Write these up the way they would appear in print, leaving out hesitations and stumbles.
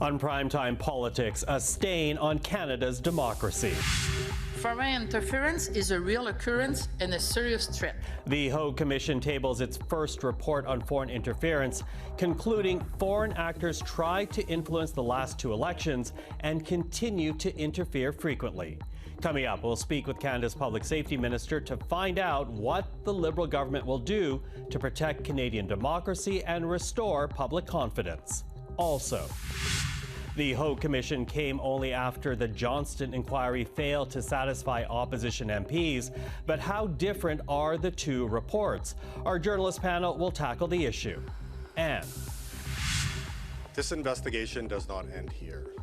On Primetime Politics, a stain on Canada's democracy. Foreign interference is a real occurrence and a serious threat. The Hogue Commission tables its first report on foreign interference, concluding foreign actors tried to influence the last two elections and continue to interfere frequently. Coming up, we'll speak with Canada's Public Safety Minister to find out what the Liberal government will do to protect Canadian democracy and restore public confidence. Also, the Hogue Commission came only after the Johnston inquiry failed to satisfy opposition MPs. But how different are the two reports? Our journalist panel will tackle the issue. And this investigation does not end here.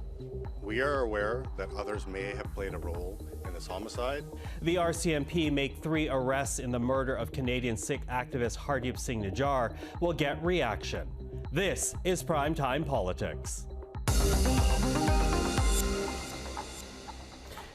We are aware that others may have played a role in this homicide. The RCMP make 3 arrests in the murder of Canadian Sikh activist Hardeep Singh Nijjar will get reaction. This is Primetime Politics.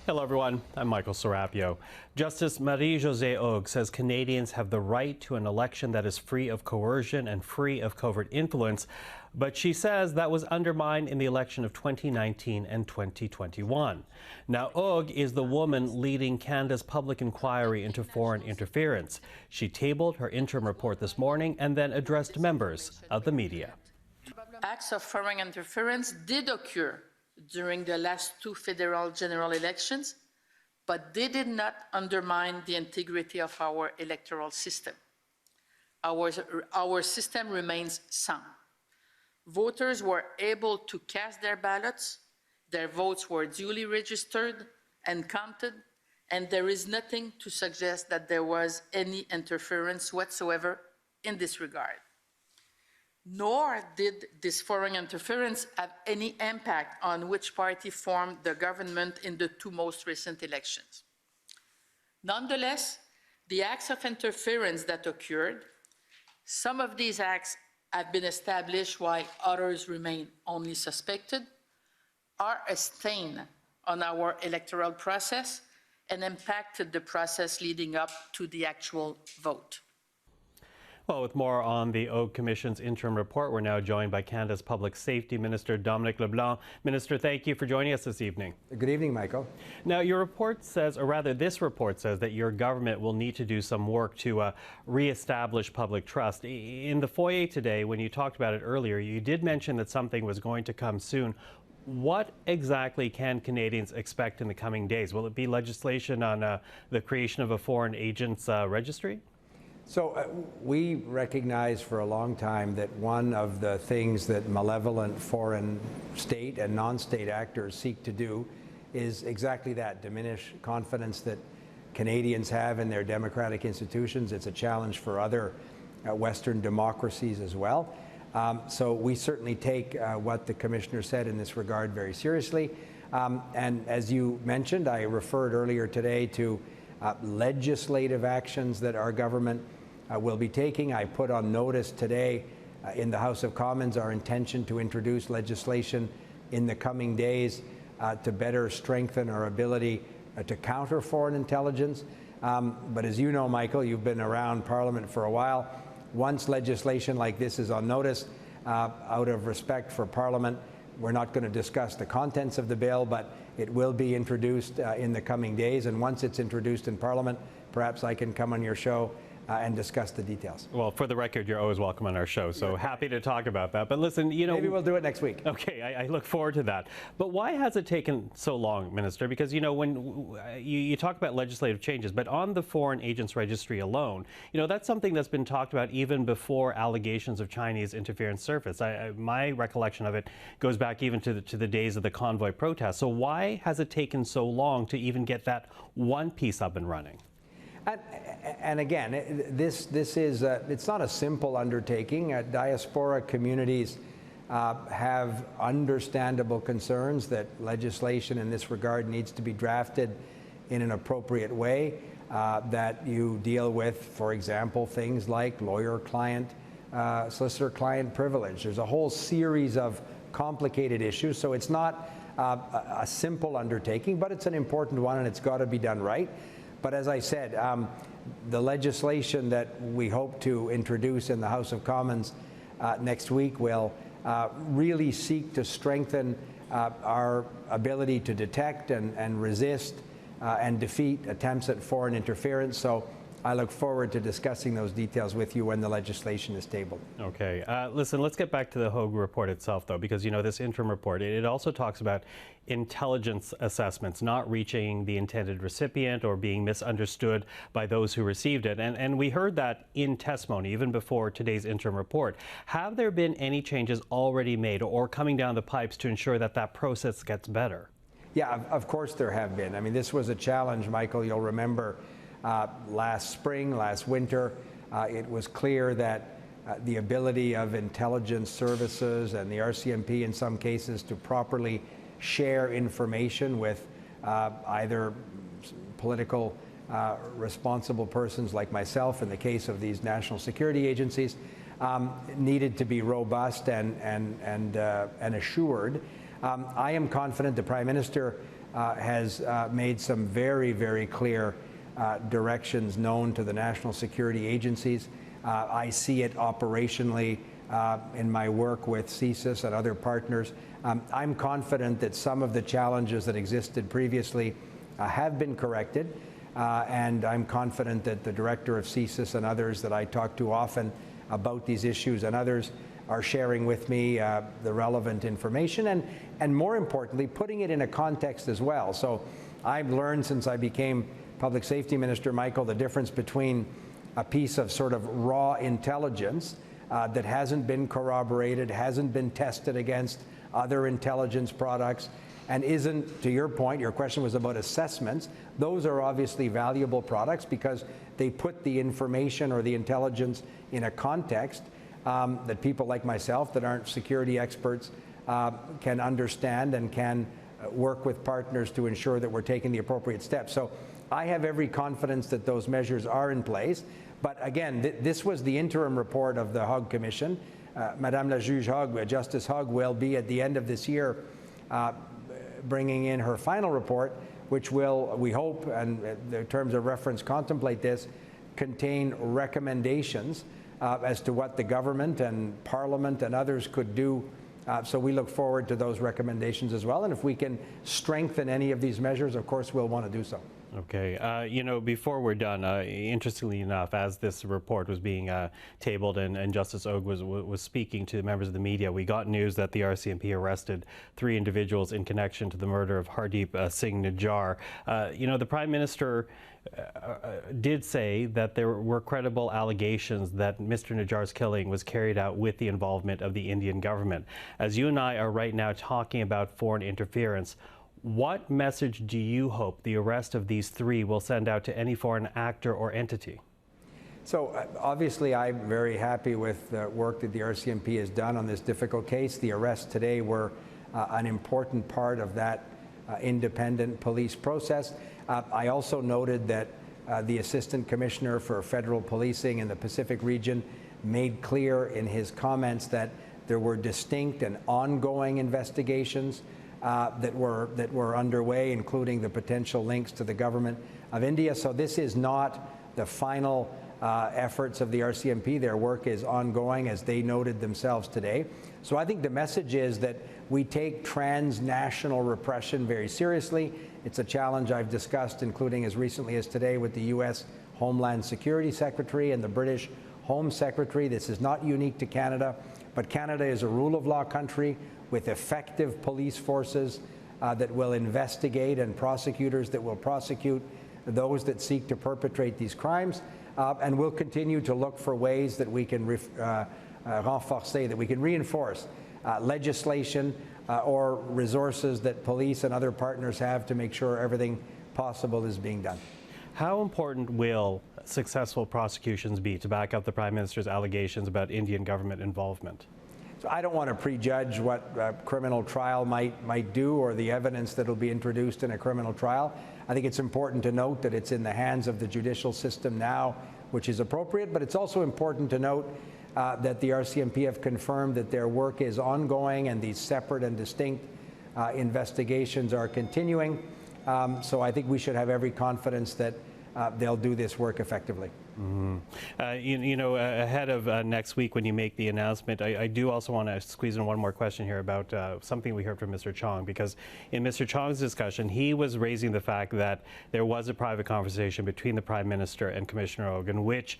Hello, everyone. I'm Michael Serapio. Justice Marie-Josée Hogue says Canadians have the right to an election that is free of coercion and free of covert influence, but she says that was undermined in the election of 2019 and 2021. Now, Hogue is the woman leading Canada's public inquiry into foreign interference. She tabled her interim report this morning and then addressed members of the media. Acts of foreign interference did occur during the last 2 federal general elections, but they did not undermine the integrity of our electoral system. Our system remains sound. Voters were able to cast their ballots, their votes were duly registered and counted, and there is nothing to suggest that there was any interference whatsoever in this regard. Nor did this foreign interference have any impact on which party formed the government in the 2 most recent elections. Nonetheless, the acts of interference that occurred, some of these acts have been established while others remain only suspected, are a stain on our electoral process and impacted the process leading up to the actual vote. Well, with more on the Hogue Commission's interim report, we're now joined by Canada's Public Safety Minister Dominic Leblanc. Minister, thank you for joining us this evening. Good evening, Michael. Now, your report says, or rather this report says, that your government will need to do some work to re-establish public trust. In the foyer today, when you talked about it earlier, you did mention that something was going to come soon. What exactly can Canadians expect in the coming days? Will it be legislation on the creation of a foreign agents registry? So we recognize for a long time that one of the things that malevolent foreign state and non-state actors seek to do is exactly that, diminish confidence that Canadians have in their democratic institutions. It's a challenge for other Western democracies as well. So we certainly take what the Commissioner said in this regard very seriously. And as you mentioned, I referred earlier today to legislative actions that our government will be taking. I put on notice today in the House of Commons our intention to introduce legislation in the coming days to better strengthen our ability to counter foreign intelligence. But as you know, Michael, you've been around Parliament for a while. Once legislation like this is on notice, out of respect for Parliament, we're not going to discuss the contents of the bill, but it will be introduced in the coming days. And once it's introduced in Parliament, perhaps I can come on your show and discuss the details. Well, for the record, you're always welcome on our show, so happy to talk about that. But listen, you know... Maybe we'll do it next week. Okay, I look forward to that. But why has it taken so long, Minister? Because, you know, when you talk about legislative changes, but on the Foreign Agents Registry alone, you know, that's something that's been talked about even before allegations of Chinese interference surfaced. My recollection of it goes back even to the days of the convoy protests. So why has it taken so long to even get that one piece up and running? And again, this is it's not a simple undertaking. Diaspora communities have understandable concerns that legislation in this regard needs to be drafted in an appropriate way, that you deal with, for example, things like lawyer-client, solicitor-client privilege. There's a whole series of complicated issues, so it's not a simple undertaking, but it's an important one and it's got to be done right. But as I said, the legislation that we hope to introduce in the House of Commons next week will really seek to strengthen our ability to detect and resist and defeat attempts at foreign interference. So I look forward to discussing those details with you when the legislation is tabled. Okay. Listen, let's get back to the Hogue report itself, though, because, you know, this interim report, it also talks about intelligence assessments not reaching the intended recipient or being misunderstood by those who received it. And we heard that in testimony, even before today's interim report. Have there been any changes already made or coming down the pipes to ensure that that process gets better? Yeah, of course there have been. I mean, this was a challenge, Michael, you'll remember. Last spring, last winter, it was clear that the ability of intelligence services and the RCMP in some cases to properly share information with either political responsible persons like myself in the case of these national security agencies needed to be robust and assured. I am confident the Prime Minister has made some very, very clear directions known to the national security agencies. I see it operationally in my work with CSIS and other partners. I'm confident that some of the challenges that existed previously have been corrected, and I'm confident that the director of CSIS and others that I talk to often about these issues and others are sharing with me the relevant information and more importantly, putting it in a context as well. So I've learned since I became Public Safety Minister, Michael, the difference between a piece of sort of raw intelligence that hasn't been corroborated, hasn't been tested against other intelligence products, and isn't, to your point, your question was about assessments. Those are obviously valuable products because they put the information or the intelligence in a context that people like myself that aren't security experts can understand and can work with partners to ensure that we're taking the appropriate steps. So I have every confidence that those measures are in place. But again, this was the interim report of the Hogue Commission. Madame la Juge Hogue, Justice Hogue, will be at the end of this year bringing in her final report, which will, we hope, and the terms of reference contemplate this, contain recommendations as to what the government and Parliament and others could do. So we look forward to those recommendations as well. And if we can strengthen any of these measures, of course, we'll want to do so. Okay. You know, before we're done, interestingly enough, as this report was being tabled and Justice Hogue was speaking to members of the media, we got news that the RCMP arrested 3 individuals in connection to the murder of Hardeep Singh Nijjar. You know, the Prime Minister did say that there were credible allegations that Mr. Nijjar's killing was carried out with the involvement of the Indian government. As you and I are right now talking about foreign interference, what message do you hope the arrest of these 3 will send out to any foreign actor or entity? So obviously I'm very happy with the work that the RCMP has done on this difficult case. The arrests today were an important part of that independent police process. I also noted that the Assistant Commissioner for Federal Policing in the Pacific region made clear in his comments that there were distinct and ongoing investigations that were underway, including the potential links to the government of India. So this is not the final efforts of the RCMP. Their work is ongoing, as they noted themselves today. So I think the message is that we take transnational repression very seriously. It's a challenge I've discussed, including as recently as today with the U.S. Homeland Security Secretary and the British Home Secretary. This is not unique to Canada, but Canada is a rule of law country with effective police forces that will investigate and prosecutors that will prosecute those that seek to perpetrate these crimes. And we'll continue to look for ways that we can renforcer, that we can reinforce legislation or resources that police and other partners have to make sure everything possible is being done. How important will successful prosecutions be to back up the Prime Minister's allegations about Indian government involvement? So I don't want to prejudge what a criminal trial might do or the evidence that will be introduced in a criminal trial. I think it's important to note that it's in the hands of the judicial system now, which is appropriate, but it's also important to note that the RCMP have confirmed that their work is ongoing and these separate and distinct investigations are continuing. So I think we should have every confidence that they'll do this work effectively. Ahead of next week when you make the announcement, I do also want to squeeze in one more question here about something we heard from Mr. Chong, because in Mr. Chong's discussion, he was raising the fact that there was a private conversation between the Prime Minister and Commissioner Hogue, in which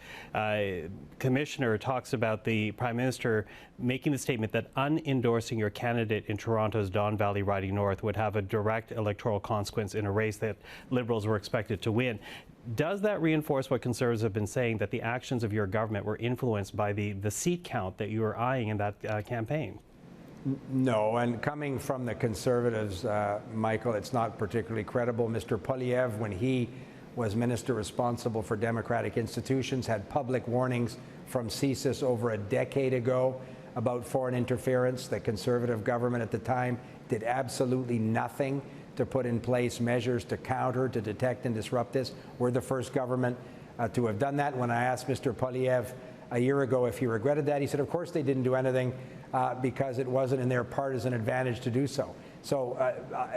Commissioner talks about the Prime Minister making the statement that unendorsing your candidate in Toronto's Don Valley riding north would have a direct electoral consequence in a race that Liberals were expected to win. Does that reinforce what Conservatives have been saying, that the actions of your government were influenced by the seat count that you were eyeing in that campaign? No, and coming from the Conservatives, Michael, it's not particularly credible. Mr. Poilievre, when he was minister responsible for democratic institutions, had public warnings from CSIS over a decade ago about foreign interference. The Conservative government at the time did absolutely nothing to put in place measures to counter, to detect and disrupt this. We're the first government to have done that. When I asked Mr. Poilievre a year ago if he regretted that, he said, of course they didn't do anything because it wasn't in their partisan advantage to do so. So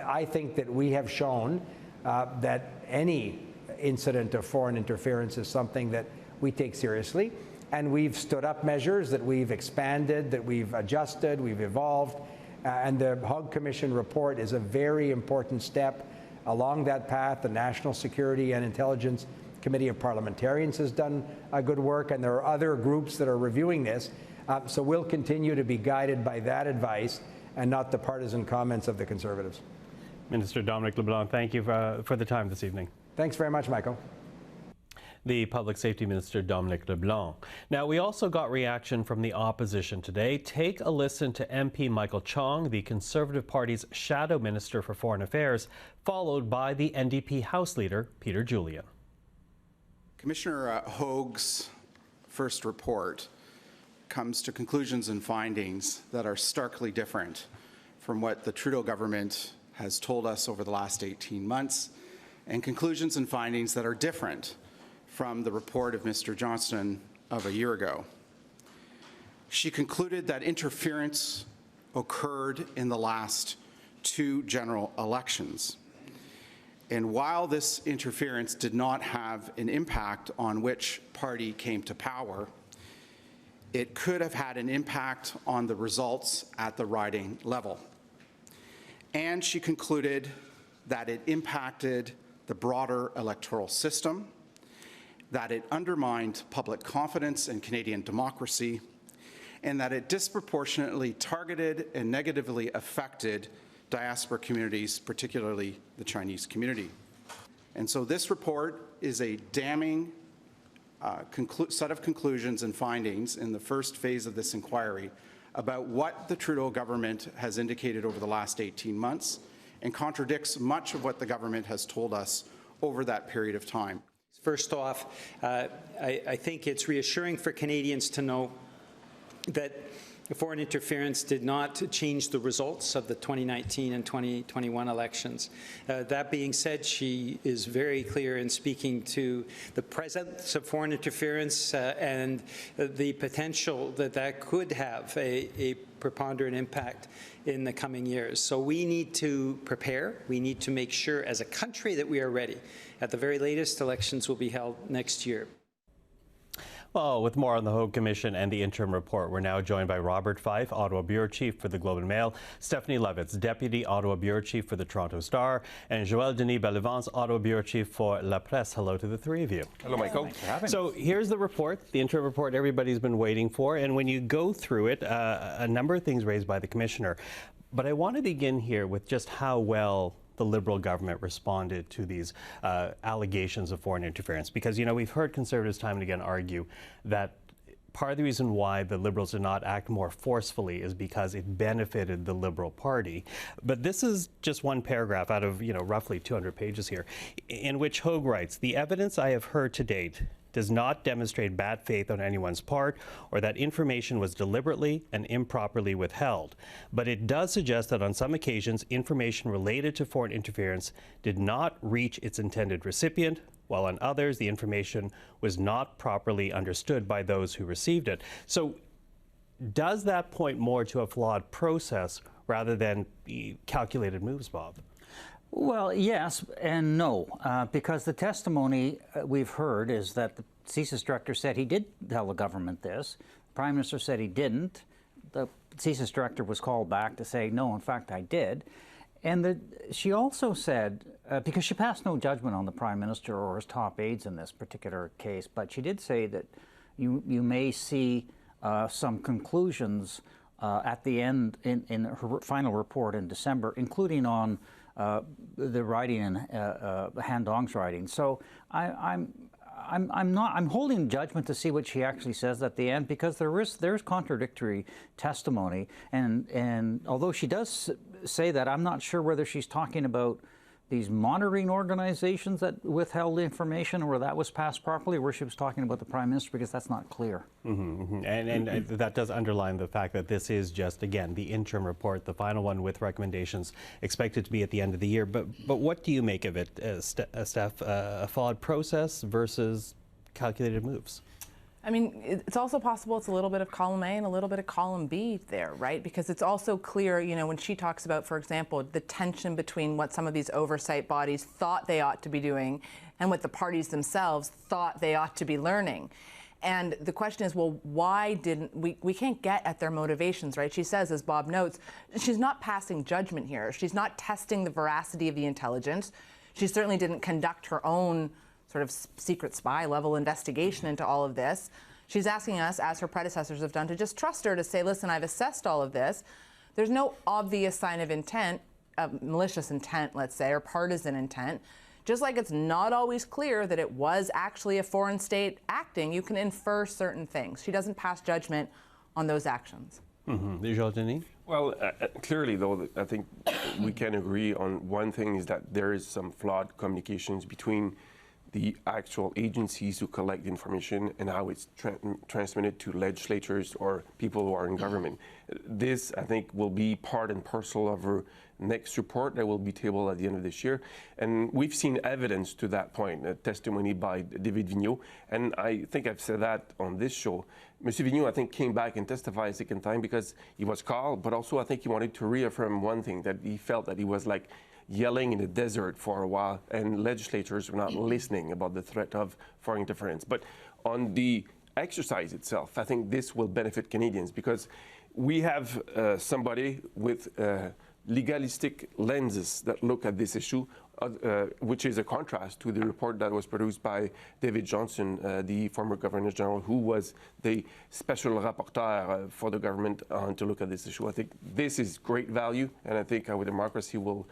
I think that we have shown that any incident of foreign interference is something that we take seriously. And we've stood up measures, that we've expanded, that we've adjusted, we've evolved. And the Hogue Commission report is a very important step along that path. The National Security and Intelligence Committee of Parliamentarians has done good work, and there are other groups that are reviewing this. So we'll continue to be guided by that advice and not the partisan comments of the Conservatives. Minister Dominic Leblanc, thank you for the time this evening. Thanks very much, Michael. The Public Safety Minister Dominic Leblanc. Now, we also got reaction from the opposition today. Take a listen to MP Michael Chong, the Conservative Party's Shadow Minister for Foreign Affairs, followed by the NDP House Leader, Peter Julian. Commissioner Hogue's first report comes to conclusions and findings that are starkly different from what the Trudeau government has told us over the last 18 months, and conclusions and findings that are different from the report of Mr. Johnston of a year ago. She concluded that interference occurred in the last 2 general elections. And while this interference did not have an impact on which party came to power, it could have had an impact on the results at the riding level. And she concluded that it impacted the broader electoral system, that it undermined public confidence in Canadian democracy, and that it disproportionately targeted and negatively affected diaspora communities, particularly the Chinese community. And so this report is a damning set of conclusions and findings in the first phase of this inquiry about what the Trudeau government has indicated over the last 18 months and contradicts much of what the government has told us over that period of time. First off, I think it's reassuring for Canadians to know that foreign interference did not change the results of the 2019 and 2021 elections. That being said, she is very clear in speaking to the presence of foreign interference and the potential that that could have a preponderant impact in the coming years. So we need to prepare. We need to make sure as a country that we are ready. At the very latest, elections will be held next year. Well, with more on the Hogue Commission and the interim report, we're now joined by Robert Fife, Ottawa Bureau Chief for the Globe and Mail, Stephanie Levitz, Deputy Ottawa Bureau Chief for the Toronto Star, and Joël-Denis Bellavance, Ottawa Bureau Chief for La Presse. Hello to the three of you. Hello, Michael. Thanks for having us. So here's the report, the interim report everybody's been waiting for, and when you go through it, a number of things raised by the Commissioner. But I want to begin here with just how well the Liberal government responded to these allegations of foreign interference. Because, you know, we've heard Conservatives time and again argue that part of the reason why the Liberals did not act more forcefully is because it benefited the Liberal Party. But this is just one paragraph out of, roughly 200 pages here, in which Hogue writes, "The evidence I have heard to date does not demonstrate bad faith on anyone's part or that information was deliberately and improperly withheld. But it does suggest that on some occasions, information related to foreign interference did not reach its intended recipient, while on others, the information was not properly understood by those who received it." So does that point more to a flawed process rather than calculated moves, Bob? Well, yes and no, because the testimony we've heard is that the CSIS director said he did tell the government this. The Prime Minister said he didn't. The CSIS director was called back to say, no, in fact, I did. And she also said, because she passed no judgment on the Prime Minister or his top aides in this particular case, but she did say that you may see some conclusions at the end in her final report in December, including on the writing and Han Dong's writing. So I'm holding judgment to see what she actually says at the end, because there's contradictory testimony, and although she does say that, I'm not sure whether she's talking about these monitoring organizations that withheld information, or that was passed properly, or where she was talking about the Prime Minister, because that's not clear. Mm-hmm. And that does underline the fact that this is just, again, the interim report, the final one with recommendations expected to be at the end of the year. But what do you make of it, Steph? A flawed process versus calculated moves? I mean, it's also possible it's a little bit of column A and a little bit of column B there, right? Because it's also clear, you know, when she talks about, for example, the tension between what some of these oversight bodies thought they ought to be doing and what the parties themselves thought they ought to be learning. And the question is, well, why didn't we can't get at their motivations, right? She says, as Bob notes, she's not passing judgment here. She's not testing the veracity of the intelligence. She certainly didn't conduct her own sort of secret spy level investigation into all of this. She's asking us, as her predecessors have done, to just trust her to say, listen, I've assessed all of this. There's no obvious sign of intent, of malicious intent, let's say, or partisan intent. Just like it's not always clear that it was actually a foreign state acting, you can infer certain things. She doesn't pass judgment on those actions. Mm-hmm. Joël-Denis? Well, clearly, though, I think we can agree on one thing, is that there is some flawed communications between the actual agencies who collect information and how it's transmitted to legislators or people who are in government. This, I think, will be part and parcel of our next report that will be tabled at the end of this year. And we've seen evidence to that point, a testimony by David Vigneault. And I think I've said that on this show. Monsieur Vigneault, I think, came back and testified a second time because he was called, but also I think he wanted to reaffirm one thing, that he felt that he was like yelling in the desert for a while, and legislators were not listening about the threat of foreign interference. But on the exercise itself, I think this will benefit Canadians, because we have somebody with legalistic lenses that look at this issue, which is a contrast to the report that was produced by David Johnston, the former Governor General, who was the special rapporteur for the government to look at this issue. I think this is great value, and I think our democracy will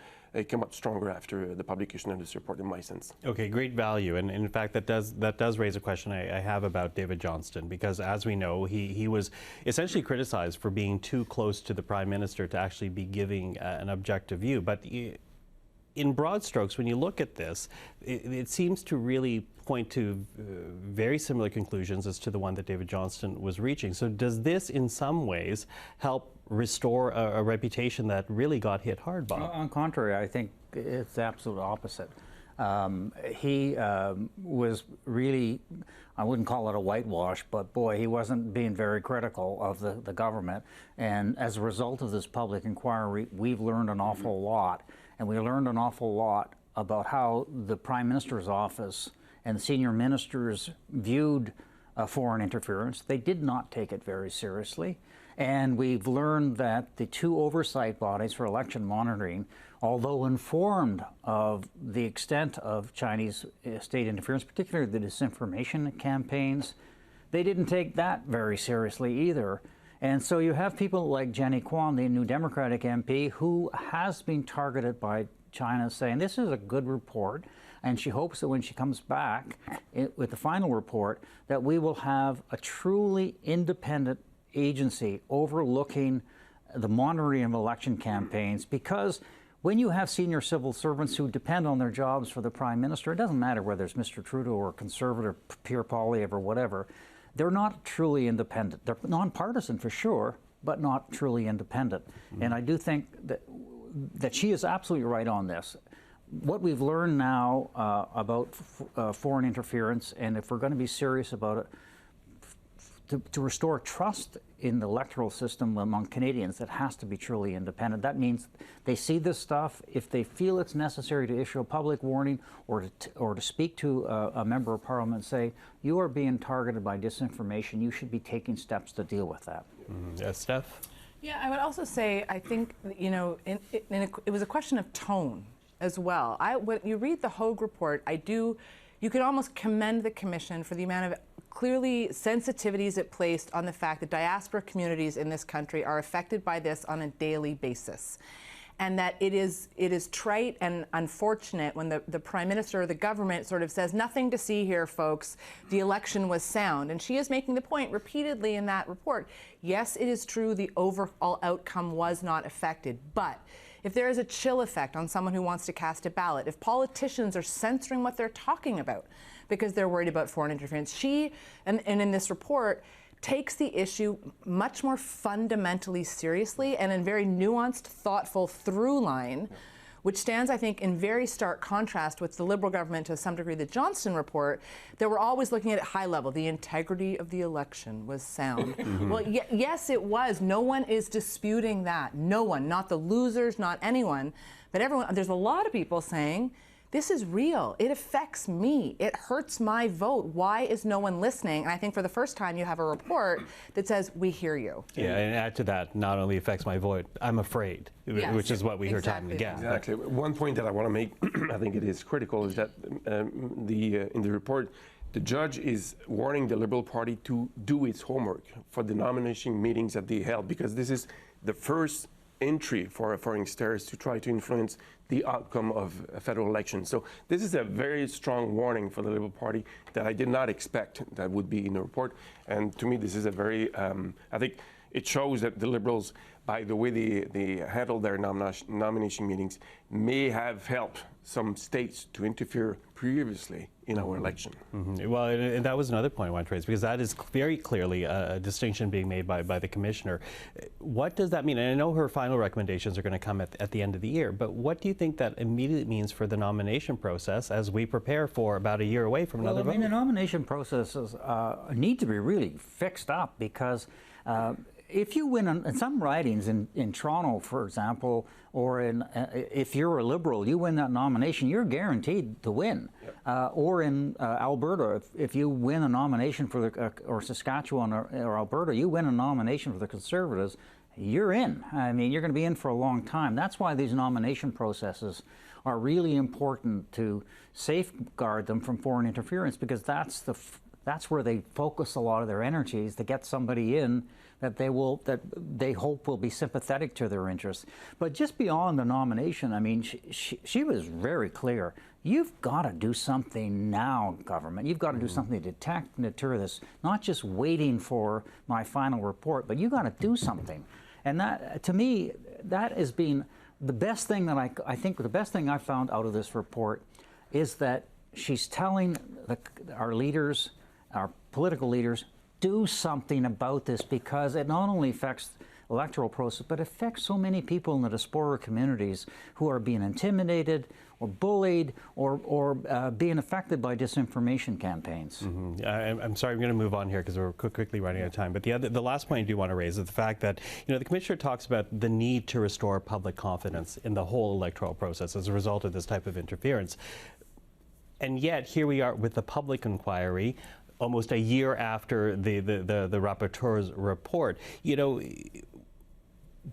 come up stronger after the publication of this report, in my sense. Okay, great value, and in fact that does raise a question I have about David Johnston, because as we know, he was essentially criticized for being too close to the Prime Minister to actually be giving an objective view. But in broad strokes, when you look at this, it seems to really point to very similar conclusions as to the one that David Johnston was reaching. So does this in some ways help restore a reputation that really got hit hard, Bob? On contrary, I think it's the absolute opposite. He was really, I wouldn't call it a whitewash, but boy, he wasn't being very critical of the government. And as a result of this public inquiry, we've learned an awful lot. And we learned an awful lot about how the Prime Minister's office and the senior ministers viewed foreign interference. They did not take it very seriously. And we've learned that the two oversight bodies for election monitoring, although informed of the extent of Chinese state interference, particularly the disinformation campaigns, they didn't take that very seriously either. And so you have people like Jenny Kwan, the new Democratic MP, who has been targeted by China, saying this is a good report, and she hopes that when she comes back with the final report, that we will have a truly independent agency overlooking the monitoring of election campaigns, because when you have senior civil servants who depend on their jobs for the Prime Minister, it doesn't matter whether it's Mr. Trudeau or Conservative Pierre Poilievre or whatever, they're not truly independent. They're nonpartisan for sure, but not truly independent. Mm-hmm. And I do think that she is absolutely right on this. What we've learned now about foreign interference, and if we're going to be serious about it, to restore trust in the electoral system among Canadians, that has to be truly independent. That means they see this stuff. If they feel it's necessary to issue a public warning or to speak to a member of Parliament and say, you are being targeted by disinformation, you should be taking steps to deal with that. Yes, Steph? Yeah, I would also say, I think, you know, it was a question of tone as well. When you read the Hogue report, you could almost commend the Commission for the amount of clearly sensitivities it placed on the fact that diaspora communities in this country are affected by this on a daily basis. And that it is trite and unfortunate when the Prime Minister or the government sort of says, nothing to see here, folks, the election was sound. And she is making the point repeatedly in that report, yes, it is true the overall outcome was not affected, but if there is a chill effect on someone who wants to cast a ballot, if politicians are censoring what they're talking about because they're worried about foreign interference, she, and in this report, takes the issue much more fundamentally seriously and in very nuanced, thoughtful through line, which stands, I think, in very stark contrast with the Liberal government, to some degree, the Johnston report, that we're always looking at high level. The integrity of the election was sound. Well, yes, it was. No one is disputing that. No one, not the losers, not anyone, but everyone. There's a lot of people saying, this is real. It affects me. It hurts my vote. Why is no one listening? And I think for the first time you have a report that says, we hear you. Yeah, and add to that, not only affects my vote, I'm afraid, yes, which is what we hear time and again. Exactly. One point that I want to make, I think it is critical, is that in the report, the judge is warning the Liberal Party to do its homework for the nomination meetings that they held, because this is the first entry for foreign stars to try to influence the outcome of a federal election. So this is a very strong warning for the Liberal Party that I did not expect that would be in the report. And to me, this is a very, I think it shows that the Liberals, by the way they handle their nomination meetings, may have helped some states to interfere previously in our election. Well, and that was another point I want to raise, because that is very clearly a distinction being made by the Commissioner. What does that mean? And I know her final recommendations are going to come at the end of the year, but what do you think that immediately means for the nomination process as we prepare for about a year away from another vote? I mean, the nomination processes need to be really fixed up, because if you win in some ridings in Toronto, for example, or if you're a Liberal, you win that nomination, you're guaranteed to win. Yep. Or in Alberta, if you win a nomination for or Saskatchewan or Alberta, you win a nomination for the Conservatives, you're in. I mean, you're going to be in for a long time. That's why these nomination processes are really important, to safeguard them from foreign interference, because that's where they focus a lot of their energies to get somebody in that they hope will be sympathetic to their interests. But just beyond the nomination, I mean, she was very clear. You've got to do something now, government. You've got to do something to detect and deter this, not just waiting for my final report, but you've got to do something. And that, to me, that has been the best thing that I think the best thing I found out of this report is that she's telling our leaders, our political leaders, do something about this, because it not only affects the electoral process, but affects so many people in the diaspora communities who are being intimidated or bullied or being affected by disinformation campaigns. I'm sorry, I'm going to move on here because we're quickly running out of time. But the last point I do want to raise is the fact that, you know, the Commissioner talks about the need to restore public confidence in the whole electoral process as a result of this type of interference. And yet, here we are with the public inquiry, almost a year after the rapporteur's report. You know,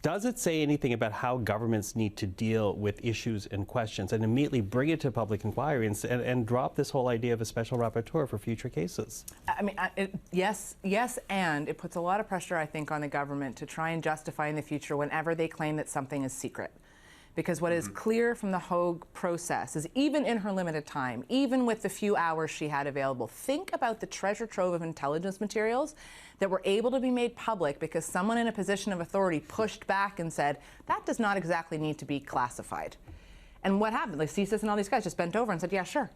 does it say anything about how governments need to deal with issues and questions and immediately bring it to public inquiry and drop this whole idea of a special rapporteur for future cases? I mean, yes, and it puts a lot of pressure, I think, on the government to try and justify in the future whenever they claim that something is secret. Because what is clear from the Hogue process is, even in her limited time, even with the few hours she had available, think about the treasure trove of intelligence materials that were able to be made public because someone in a position of authority pushed back and said, that does not exactly need to be classified. And what happened? Like CSIS and all these guys just bent over and said, yeah, sure.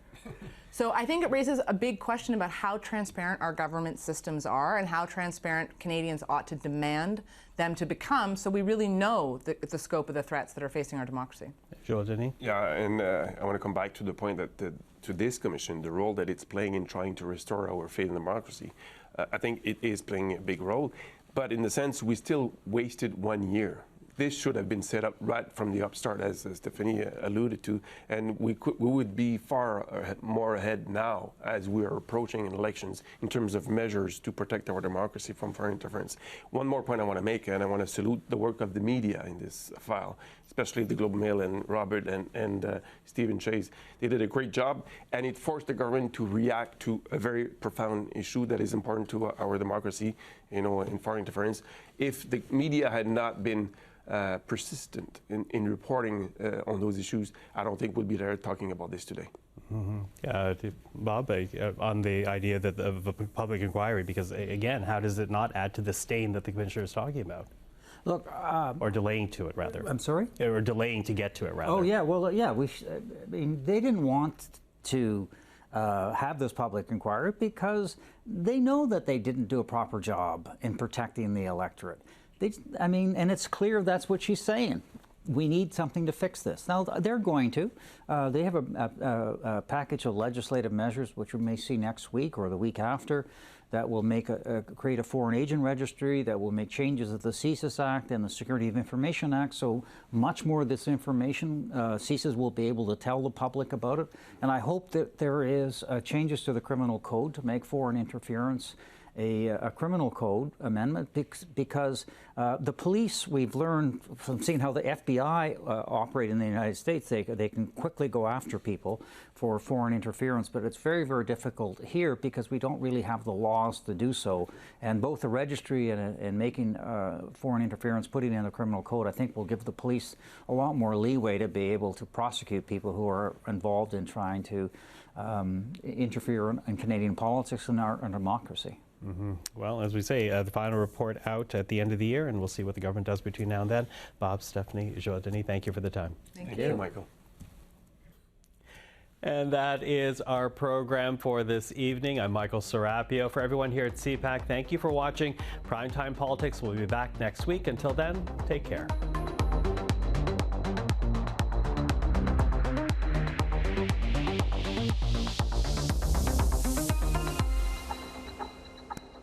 So I think it raises a big question about how transparent our government systems are and how transparent Canadians ought to demand them to become, so we really know the scope of the threats that are facing our democracy. Joël-Denis? Yeah, and I want to come back to the point that to this commission, the role that it's playing in trying to restore our faith in democracy. I think it is playing a big role. But in the sense, we still wasted 1 year. This should have been set up right from the upstart, as Stephanie alluded to, and we would be far more ahead now as we are approaching elections in terms of measures to protect our democracy from foreign interference. One more point I want to make, and I want to salute the work of the media in this file, especially the Globe and Mail and Robert and Stephen Chase. They did a great job, and it forced the government to react to a very profound issue that is important to our democracy, in foreign interference. If the media had not been persistent in reporting on those issues, I don't think we'll be there talking about this today. Bob, on the idea of a public inquiry, because again, how does it not add to the stain that the Commissioner is talking about? Look, or delaying to it, rather. I'm sorry? Or delaying to get to it, rather. Oh, yeah, well, yeah, I mean, they didn't want to have this public inquiry because they know that they didn't do a proper job in protecting the electorate. And it's clear that's what she's saying. We need something to fix this. Now, they're going to. They have a package of legislative measures, which we may see next week or the week after, that will create a foreign agent registry, that will make changes to the CSIS Act and the Security of Information Act. So much more of this information, CSIS will be able to tell the public about it. And I hope that there is changes to the criminal code to make foreign interference a criminal code amendment, because the police, we've learned from seeing how the FBI operate in the United States, they can quickly go after people for foreign interference, but it's very, very difficult here because we don't really have the laws to do so. And both the registry and making foreign interference, putting it in the criminal code, I think will give the police a lot more leeway to be able to prosecute people who are involved in trying to interfere in Canadian politics and our democracy. Well, as we say, the final report out at the end of the year, and we'll see what the government does between now and then. Bob, Stephanie, Joël-Denis, thank you for the time. Thank you, Michael. And that is our program for this evening. I'm Michael Serapio. For everyone here at CPAC, thank you for watching Primetime Politics. We'll be back next week. Until then, take care.